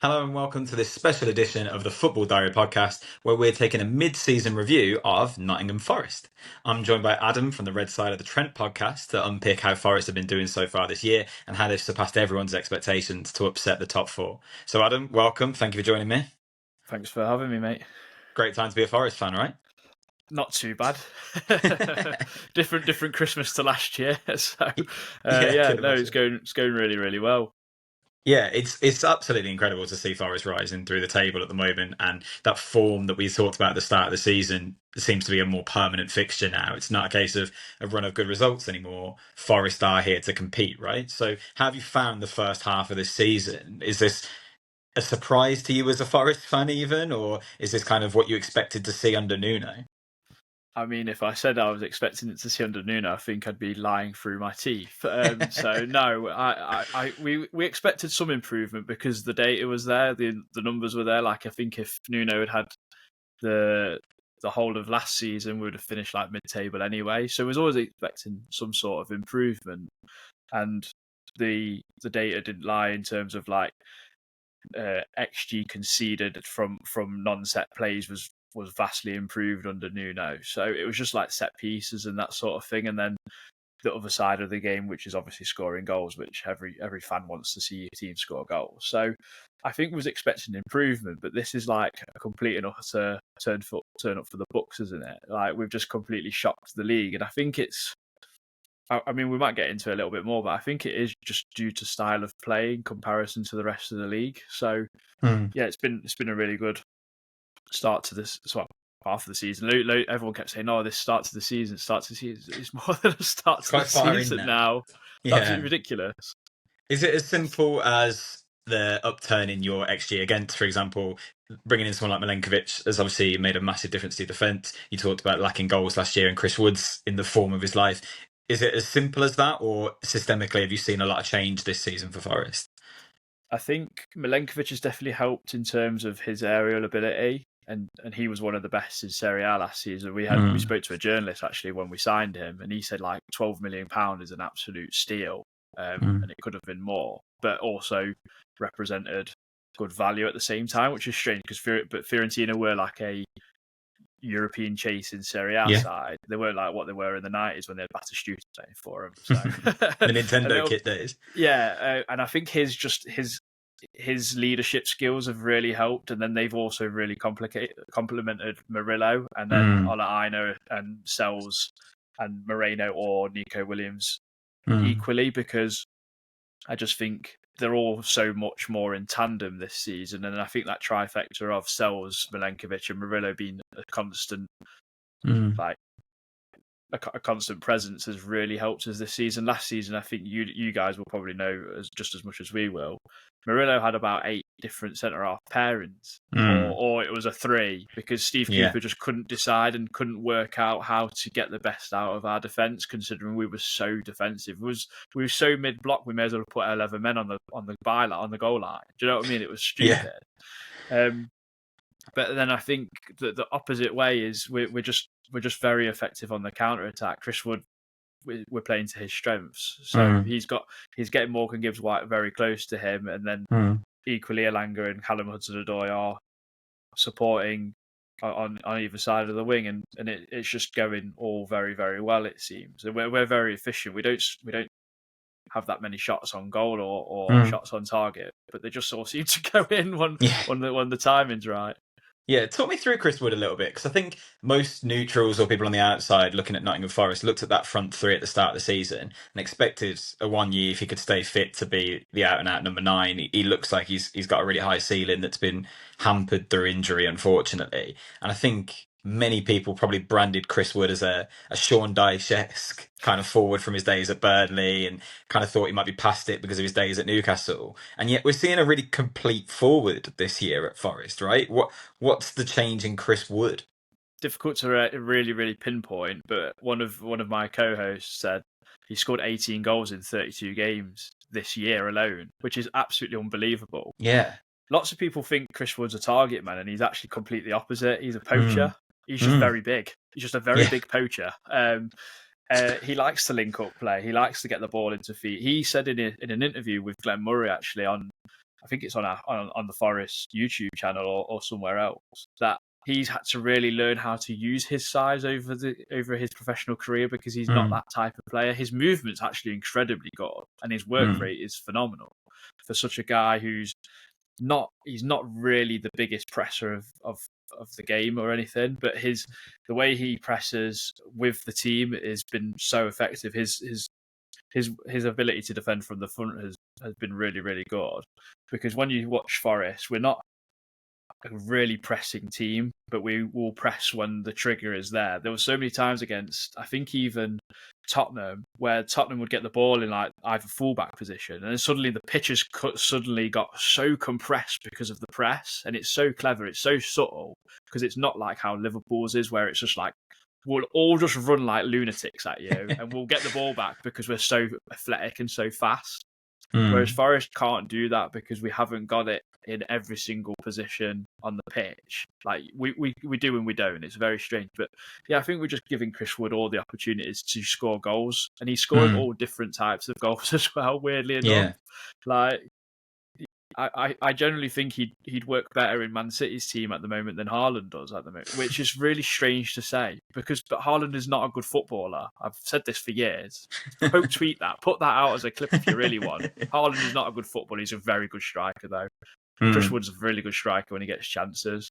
Hello and welcome to this special edition of the Football Diary podcast, where we're taking a mid-season review of Nottingham Forest. I'm joined by Adam from the Red Side of the Trent Podcast to unpick how Forest have been doing so far this year and how they've surpassed everyone's expectations to upset the top four. So Adam, welcome. Thank you for joining me. Thanks for having me, mate. Great time to be a Forest fan, right? Not too bad. different Christmas to last year. So it's going really, really well. Yeah, it's absolutely incredible to see Forest rising through the table at the moment, and that form that we talked about at the start of the season seems to be a more permanent fixture now. It's not a case of a run of good results anymore. Forest are here to compete, right? So, how have you found the first half of this season? Is this a surprise to you as a Forest fan, even, or is this kind of what you expected to see under Nuno? I mean, if I said I was expecting it to see under Nuno, I think I'd be lying through my teeth. So no, we expected some improvement because the data was there, the numbers were there. Like I think if Nuno had the whole of last season, we would have finished like mid-table anyway. So we was always expecting some sort of improvement, and the data didn't lie in terms of like XG conceded from non-set plays was vastly improved under Nuno. So it was just like set pieces and that sort of thing. And then the other side of the game, which is obviously scoring goals, which every fan wants to see your team score goals. So I think was expecting improvement, but this is like a complete and utter turn up for the books, isn't it? Like we've just completely shocked the league. And I think I mean, we might get into it a little bit more, but I think it is just due to style of play in comparison to the rest of the league. So yeah, it's been a really good start to this half of the season. Everyone kept saying, "Oh, this start to the season. It's more than a start to the season now." Yeah. Absolutely ridiculous. Is it as simple as the upturn in your XG against, for example, bringing in someone like Milenkovic has obviously made a massive difference to your defence? You talked about lacking goals last year, and Chris Wood's in the form of his life. Is it as simple as that, or systemically have you seen a lot of change this season for Forest? I think Milenkovic has definitely helped in terms of his aerial ability, and he was one of the best in Serie A last season. We spoke to a journalist actually when we signed him, and he said like £12 million is an absolute steal, and it could have been more, but also represented good value at the same time, which is strange because Fiorentina were like a European chasing Serie A side. They weren't like what they were in the 90s when they had Batistuta playing for them. So. The Nintendo kit days. Yeah, and I think his leadership skills have really helped, and then they've also really complemented Murillo, and then Olaino and Sells and Moreno or Nico Williams equally, because I just think they're all so much more in tandem this season, and I think that trifecta of Sells, Milenkovic, and Murillo being a constant, like a constant presence has really helped us this season. Last season, I think you guys will probably know just as much as we will. Murillo had about 8 different centre-half pairings, or it was a 3, because Steve Cooper just couldn't decide and couldn't work out how to get the best out of our defence, considering we were so defensive. We were so mid-block, we may as well have put 11 men on the byline, on the goal line. Do you know what I mean? It was stupid. Yeah. But then I think that the opposite way is we're just very effective on the counter-attack. Chris Wood, we're playing to his strengths. So he's getting Morgan Gibbs-White very close to him, and then equally Elanga and Callum Hudson-Odoi are supporting on either side of the wing, and it's just going all very, very well, it seems. And we're very efficient. We don't have that many shots on goal or shots on target, but they just all seem to go in when the timing's right. Yeah, talk me through Chris Wood a little bit, because I think most neutrals or people on the outside looking at Nottingham Forest looked at that front 3 at the start of the season and expected a 1 year, if he could stay fit, to be the out-and-out number 9. He looks like he's got a really high ceiling that's been hampered through injury, unfortunately. And I think many people probably branded Chris Wood as a Sean Dyche-esque kind of forward from his days at Burnley, and kind of thought he might be past it because of his days at Newcastle. And yet we're seeing a really complete forward this year at Forest, right? What's the change in Chris Wood? Difficult to really, really pinpoint, but one of my co-hosts said he scored 18 goals in 32 games this year alone, which is absolutely unbelievable. Yeah. Lots of people think Chris Wood's a target man, and he's actually completely opposite. He's a poacher. He's just very big. He's just a very big poacher. He likes to link up play. He likes to get the ball into feet. He said in an interview with Glenn Murray, actually, on I think it's on the Forest YouTube channel or somewhere else, that he's had to really learn how to use his size over his professional career, because he's not that type of player. His movement's actually incredibly good, and his work rate is phenomenal for such a guy who's he's not really the biggest presser of the game or anything, but the way he presses with the team has been so effective. His ability to defend from the front has been really, really good, because when you watch Forest, we're not a really pressing team, but we will press when the trigger is there. There were so many times against, I think, even Tottenham, where Tottenham would get the ball in like either fullback position, and then suddenly the pitches suddenly got so compressed because of the press, and it's so clever, it's so subtle, because it's not like how Liverpool's is, where it's just like we'll all just run like lunatics at you, and we'll get the ball back because we're so athletic and so fast. Whereas Forest can't do that because we haven't got it in every single position on the pitch. Like we do and we don't. It's very strange. But yeah, I think we're just giving Chris Wood all the opportunities to score goals, and he's scoring all different types of goals as well, weirdly enough. Yeah. Like I generally think he'd work better in Man City's team at the moment than Haaland does at the moment, which is really strange to say, but Haaland is not a good footballer. I've said this for years. Quote tweet that. Put that out as a clip if you really want. Haaland is not a good footballer. He's a very good striker, though. Chris Wood's a really good striker when he gets chances.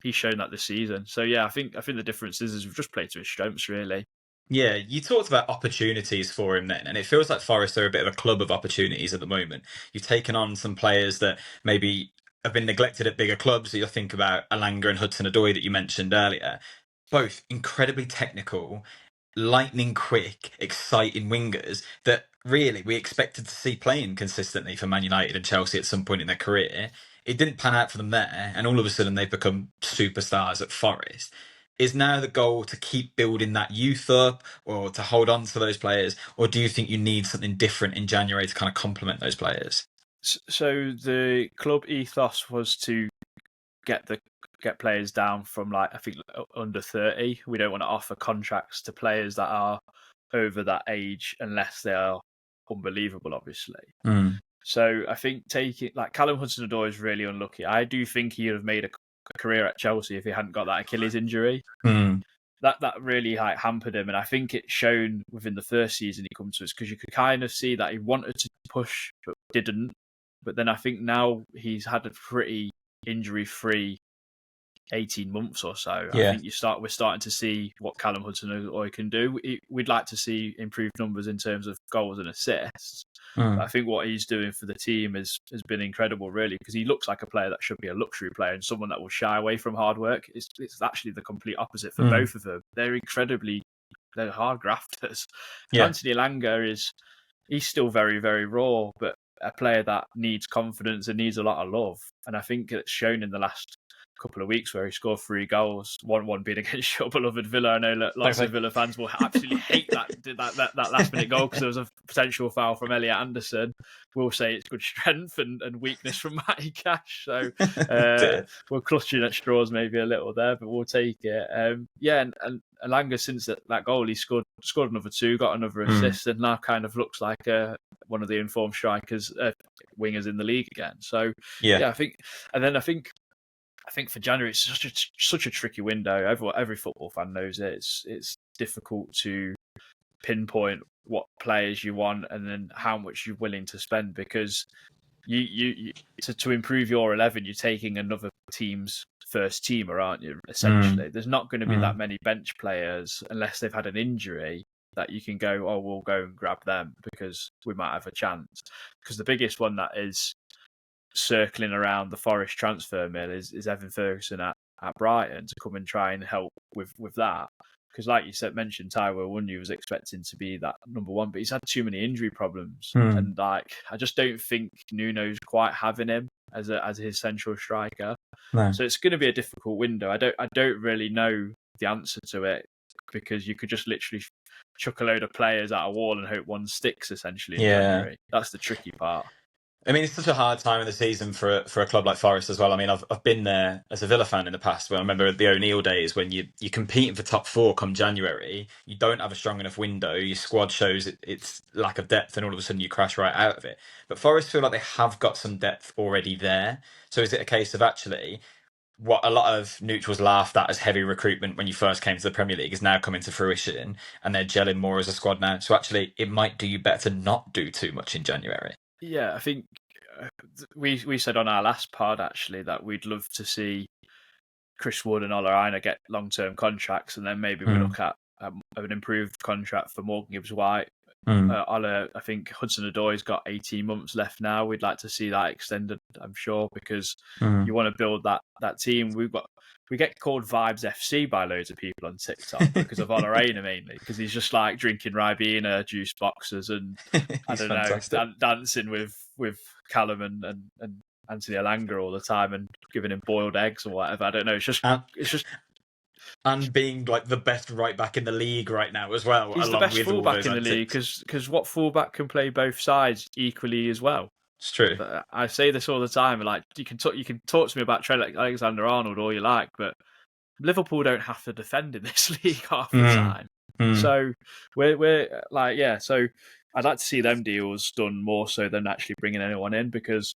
He's shown that this season. So yeah, I think the difference is we've just played to his strengths, really. Yeah, you talked about opportunities for him then, and it feels like Forest are a bit of a club of opportunities at the moment. You've taken on some players that maybe have been neglected at bigger clubs. You'll think about Alanga and Hudson-Odoi that you mentioned earlier. Both incredibly technical, lightning quick, exciting wingers that really we expected to see playing consistently for Man United and Chelsea at some point in their career. It didn't pan out for them there, and all of a sudden they've become superstars at Forest. Is now the goal to keep building that youth up, or to hold on to those players, or do you think you need something different in January to kind of complement those players? So the club ethos was to get players down from, like, I think under 30. We don't want to offer contracts to players that are over that age unless they are unbelievable, obviously. So I think taking, like, Callum Hudson-Odoi is really unlucky. I do think he would have made a career at Chelsea if he hadn't got that Achilles injury. That really hampered him, and I think it's shown within the first season he comes to us, because you could kind of see that he wanted to push but didn't. But then I think now he's had a pretty injury-free 18 months or so. Yeah. I think we're starting to see what Callum Hudson-Odoi can do. We'd like to see improved numbers in terms of goals and assists. But I think what he's doing for the team has been incredible, really, because he looks like a player that should be a luxury player and someone that will shy away from hard work. It's actually the complete opposite for both of them. They're hard grafters. Yeah. Anthony Elanga he's still very, very raw, but a player that needs confidence and needs a lot of love. And I think it's shown in the last couple of weeks where he scored 3 goals, one being against your beloved Villa. I know lots of Villa fans will absolutely hate that last minute goal because there was a potential foul from Elliot Anderson. We'll say it's good strength and weakness from Matty Cash. So we're clutching at straws maybe a little there, but we'll take it. And Elanga, since that goal, he scored another 2, got another assist, and now kind of looks like one of the informed strikers, wingers in the league again. So yeah, I think for January it's such a tricky window. Every football fan knows it. It's difficult to pinpoint what players you want and then how much you're willing to spend, because you to improve your 11, you're taking another team's first teamer, aren't you? Essentially, there's not going to be that many bench players unless they've had an injury that you can go, oh, we'll go and grab them because we might have a chance. Because the biggest one that is circling around the Forest transfer mill is Evan Ferguson at Brighton to come and try and help with that. Because like you mentioned, Taiwo Awoniyi was expecting to be that number one, but he's had too many injury problems. And I just don't think Nuno's quite having him as his central striker. No. So it's going to be a difficult window. I don't really know the answer to it, because you could just literally chuck a load of players at a wall and hope one sticks, essentially, in January. That's the tricky part. I mean, it's such a hard time of the season for a club like Forest as well. I mean, I've been there as a Villa fan in the past. Where I remember the O'Neill days when you're competing for top four come January. You don't have a strong enough window. Your squad shows its lack of depth, and all of a sudden you crash right out of it. But Forest feel like they have got some depth already there. So is it a case of actually what a lot of neutrals laughed at as heavy recruitment when you first came to the Premier League is now coming to fruition, and they're gelling more as a squad now. So actually, it might do you better to not do too much in January. Yeah, I think we said on our last pod actually that we'd love to see Chris Wood and Ola Aina get long-term contracts, and then maybe we look at an improved contract for Morgan Gibbs-White. Ola, I think Hudson-Odoi's got 18 months left now. We'd like to see that extended, I'm sure, because you want to build that team. We get called Vibes FC by loads of people on TikTok because of Ola Aina mainly, because he's just like drinking Ribena juice boxes and I don't know, dancing with Callum and Anthony Alanga all the time and giving him boiled eggs or whatever. I don't know. It's just and being like the best right back in the league right now as well. He's the best fullback in the league because what fullback can play both sides equally as well? It's true. But I say this all the time. Like you can talk to me about Trent Alexander-Arnold all you like, but Liverpool don't have to defend in this league half the time. So we're like, yeah. So I'd like to see them deals done more so than actually bringing anyone in, because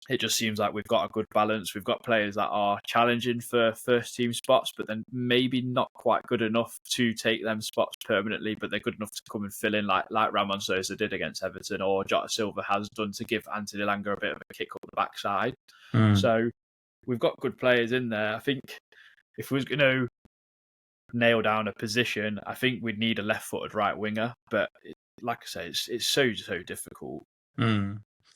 it just seems like we've got a good balance. We've got players that are challenging for first team spots, but then maybe not quite good enough to take them spots permanently, but they're good enough to come and fill in like Ramon Sosa did against Everton, or Jota Silva has done to give Anthony Elanga a bit of a kick up the backside. So we've got good players in there. I think if we was going to nail down a position, I think we'd need a left-footed right winger. But like I say, it's so difficult.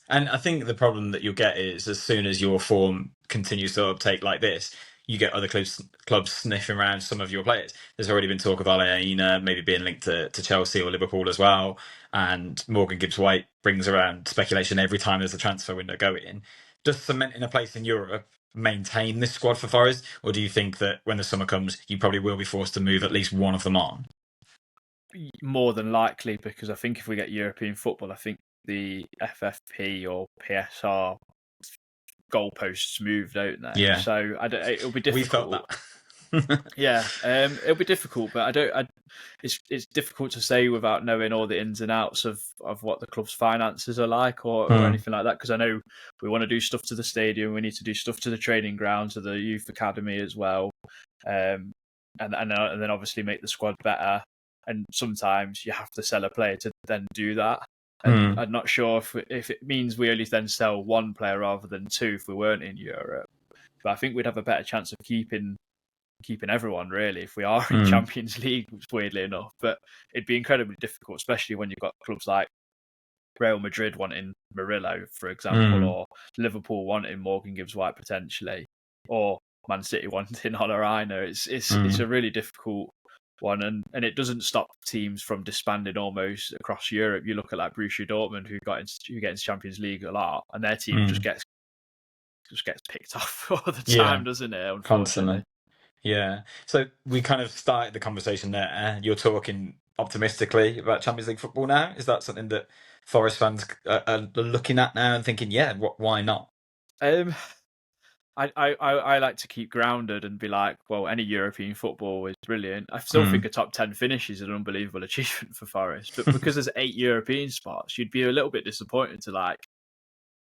And I think the problem that you'll get is as soon as your form continues to uptake like this, you get other clubs sniffing around some of your players. There's already been talk of Alaina maybe being linked to Chelsea or Liverpool as well. And Morgan Gibbs-White brings around speculation every time there's a transfer window going. Does cementing a place in Europe maintain this squad for Forest? Or do you think that when the summer comes, you probably will be forced to move at least one of them on? More than likely, because I think if we get European football, I think the FFP or PSR goalposts move, don't they? Yeah. So it'll be difficult. We felt that. Yeah, it'll be difficult, but it's difficult to say without knowing all the ins and outs of what the club's finances are like or anything like that. Because I know we want to do stuff to the stadium, we need to do stuff to the training grounds, to the youth academy as well, and then obviously make the squad better. And sometimes you have to sell a player to then do that. And I'm not sure if it means we only then sell one player rather than two if we weren't in Europe. But I think we'd have a better chance of keeping everyone, really, if we are in Champions League, weirdly enough. But it'd be incredibly difficult, especially when you've got clubs like Real Madrid wanting Murillo, for example, or Liverpool wanting Morgan Gibbs-White potentially, or Man City wanting Ola Aina. It's a really difficult one, and it doesn't stop teams from disbanding almost across Europe. You look at like Borussia Dortmund, who get into Champions League a lot, and their team just gets picked off all the time, doesn't it? Unfortunately. Constantly. Yeah. So we kind of started the conversation there. You're talking optimistically about Champions League football now. Is that something that Forest fans are looking at now and thinking, yeah, why not? I like to keep grounded and be like, well, any European football is brilliant. I still think a top 10 finish is an unbelievable achievement for Forest, but because there's 8 European spots, you'd be a little bit disappointed to like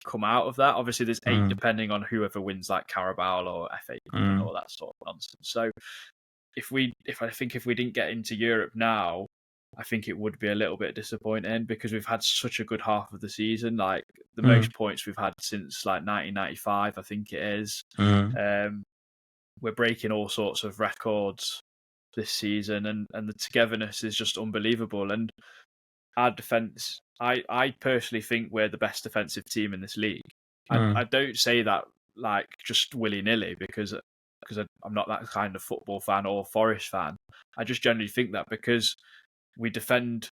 come out of that. Obviously, there's 8 depending on whoever wins like Carabao or FA Cup and all that sort of nonsense. So if we didn't get into Europe now, I think it would be a little bit disappointing because we've had such a good half of the season. Like the most points we've had since like 1995, I think it is. We're breaking all sorts of records this season, and the togetherness is just unbelievable. And our defence, I personally think we're the best defensive team in this league. I don't say that like just willy-nilly because I'm not that kind of football fan or Forest fan. I just generally think that because we defend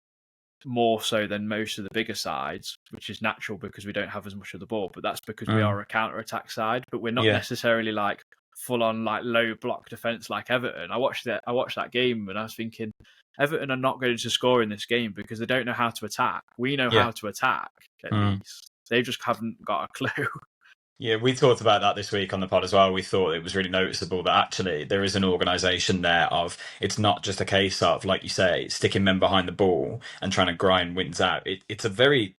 more so than most of the bigger sides, which is natural because we don't have as much of the ball, but that's because we are a counter-attack side, but we're not necessarily like full-on like low block defence like Everton. I watched that game and I was thinking, Everton are not going to score in this game because they don't know how to attack. We know how to attack, at least. They just haven't got a clue. Yeah, we talked about that this week on the pod as well. We thought it was really noticeable that actually there is an organisation there of, it's not just a case of, like you say, sticking men behind the ball and trying to grind wins out. It's a very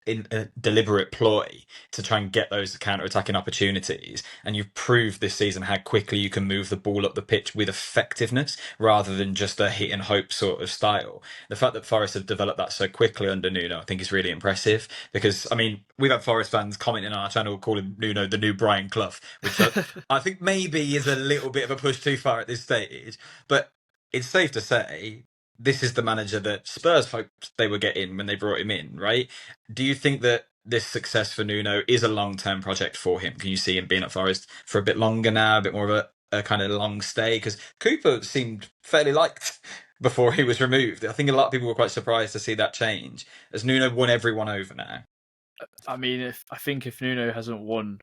in a deliberate ploy to try and get those counter-attacking opportunities, and you've proved this season how quickly you can move the ball up the pitch with effectiveness rather than just a hit and hope sort of style. The fact that Forest have developed that so quickly under Nuno, I think, is really impressive, because I mean, we've had Forest fans commenting on our channel calling Nuno the new Brian Clough, which I think maybe is a little bit of a push too far at this stage, but it's safe to say this is the manager that Spurs hoped they were getting when they brought him in, right? Do you think that this success for Nuno is a long-term project for him? Can you see him being at Forest for a bit longer now, a bit more of a kind of long stay? Because Cooper seemed fairly liked before he was removed. I think a lot of people were quite surprised to see that change, as Nuno won everyone over now. I mean, I think if Nuno hasn't won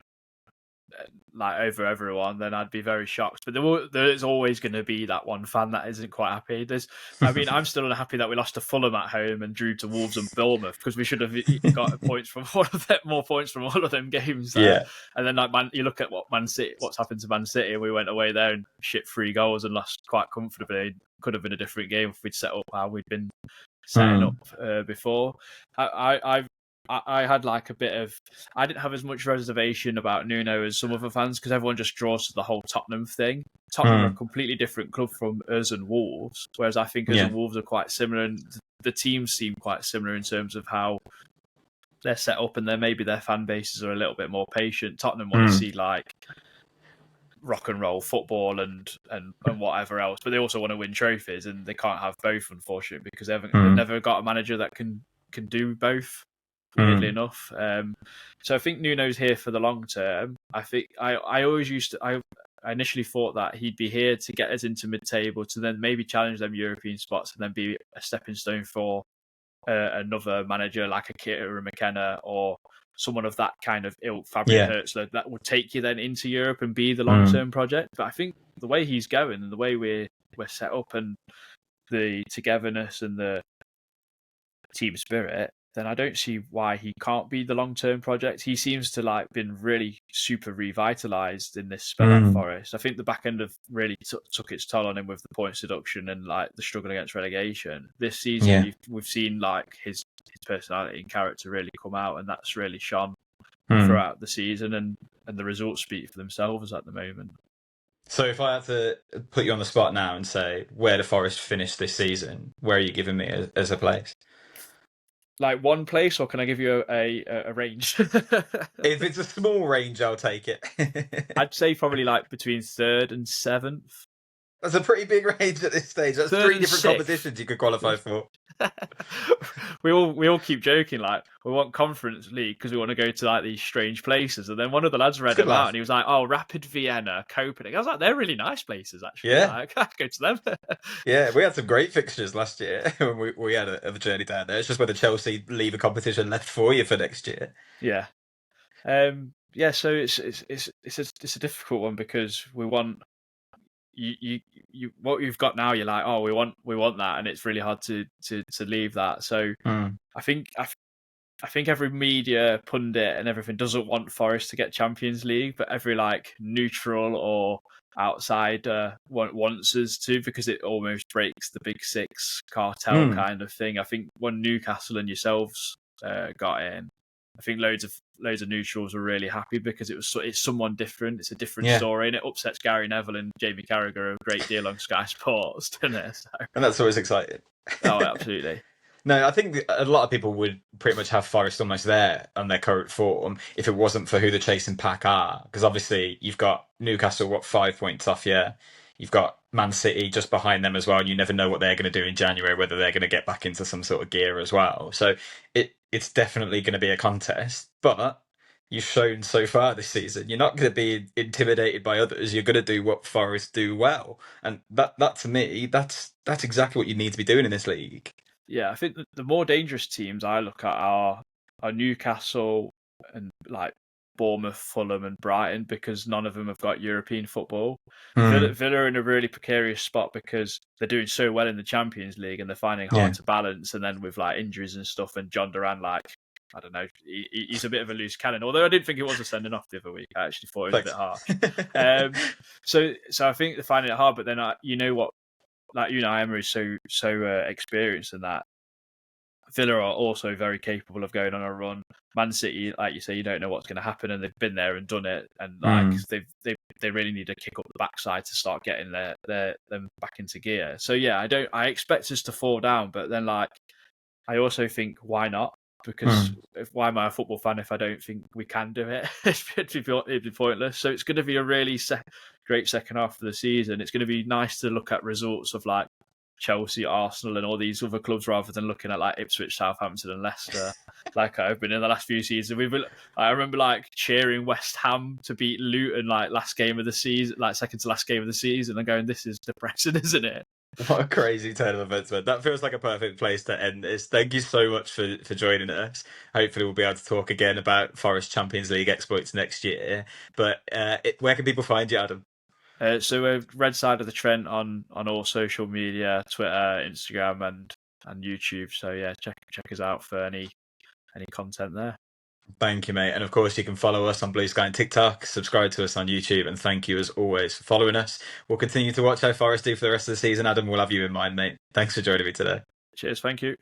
like over everyone, then I'd be very shocked. But there's always going to be that one fan that isn't quite happy. I'm still unhappy that we lost to Fulham at home and drew to Wolves and Bournemouth, because we should have got points from more points from all of them games. Yeah. And then you look at what's happened to Man City. We went away there and shipped 3 goals and lost quite comfortably. Could have been a different game if we'd set up how we'd been setting up before. I had like a bit of... I didn't have as much reservation about Nuno as some other fans, because everyone just draws to the whole Tottenham thing. Tottenham are a completely different club from us and Wolves, whereas I think us and Wolves are quite similar, and the teams seem quite similar in terms of how they're set up, and then maybe their fan bases are a little bit more patient. Tottenham want to see like rock and roll football and whatever else, but they also want to win trophies, and they can't have both, unfortunately, because they've never got a manager that can do both. Weirdly enough, so I think Nuno's here for the long term. I think I initially thought that he'd be here to get us into mid-table, to then maybe challenge them European spots, and then be a stepping stone for another manager like a Kita or a McKenna, or someone of that kind of ilk, Fabian Hertzler, that would take you then into Europe and be the long-term project. But I think the way he's going and the way we're set up, and the togetherness and the team spirit, then I don't see why he can't be the long-term project. He seems to like been really super revitalised in this spell at Forest. I think the back end of really took its toll on him with the points deduction and like the struggle against relegation. This season, we've seen like his personality and character really come out, and that's really shone throughout the season, and the results speak for themselves at the moment. So if I had to put you on the spot now and say, where do Forest finish this season, where are you giving me as a place? Like one place, or can I give you a range? If it's a small range, I'll take it. I'd say probably like between 3rd and 7th. That's a pretty big range at this stage. That's 3 different competitions you could qualify for. we all keep joking, like we want Conference League because we want to go to like these strange places, and then one of the lads read them out and he was like, "Oh, Rapid Vienna, Copenhagen." I was like, "They're really nice places, actually." Yeah, like, I go to them. Yeah, we had some great fixtures last year when we had a journey down there. It's just whether Chelsea leave a competition left for you for next year. Yeah, So it's a difficult one, because we want. You what you've got now, you're like, oh, we want that, and it's really hard to leave that. So I think every media pundit and everything doesn't want Forest to get Champions League, but every like neutral or outsider wants us to, because it almost breaks the Big Six cartel kind of thing. I think when Newcastle and yourselves got in, I think loads of neutrals were really happy, because it's someone different. It's a different story, and it upsets Gary Neville and Jamie Carragher a great deal on Sky Sports, doesn't it? So. And that's always exciting. Oh, absolutely. No, I think a lot of people would pretty much have Forest almost there on their current form if it wasn't for who the chasing pack are. Because obviously you've got Newcastle, 5 points off you. You've got Man City just behind them as well, and you never know what they're going to do in January, whether they're going to get back into some sort of gear as well. So it's definitely going to be a contest. But you've shown so far this season, you're not going to be intimidated by others. You're going to do what Forest do well. And that to me, that's exactly what you need to be doing in this league. Yeah, I think the more dangerous teams I look at are Newcastle and like Bournemouth, Fulham and Brighton, because none of them have got European football. Villa are in a really precarious spot because they're doing so well in the Champions League and they're finding hard to balance, and then with like injuries and stuff, and John Duran like I don't know. He's a bit of a loose cannon. Although I didn't think it was a sending off the other week. I actually thought it was a bit harsh. So I think they're finding it hard. But then you know what, like Emery is so experienced in that. Villa are also very capable of going on a run. Man City, like you say, you don't know what's going to happen, and they've been there and done it, and like they really need to kick up the backside to start getting them back into gear. So yeah, I expect us to fall down, but then like I also think why not? Because why am I a football fan if I don't think we can do it? It'd be pointless. So it's going to be a really great second half of the season. It's going to be nice to look at results of like Chelsea, Arsenal, and all these other clubs rather than looking at like Ipswich, Southampton, and Leicester, like I've been in the last few seasons. I remember like cheering West Ham to beat Luton like last game of the season, like second to last game of the season, and going, "This is depressing, isn't it?" What a crazy turn of events, man. That feels like a perfect place to end this. Thank you so much for joining us. Hopefully we'll be able to talk again about Forest Champions League exploits next year. But where can people find you, Adam? So we're Red Side of the Trent on all social media, Twitter, Instagram, and YouTube. So yeah, check us out for any content there. Thank you, mate. And of course, you can follow us on Blue Sky and TikTok, subscribe to us on YouTube, and thank you as always for following us. We'll continue to watch how Forest do for the rest of the season. Adam, we'll have you in mind, mate. Thanks for joining me today. Cheers, thank you.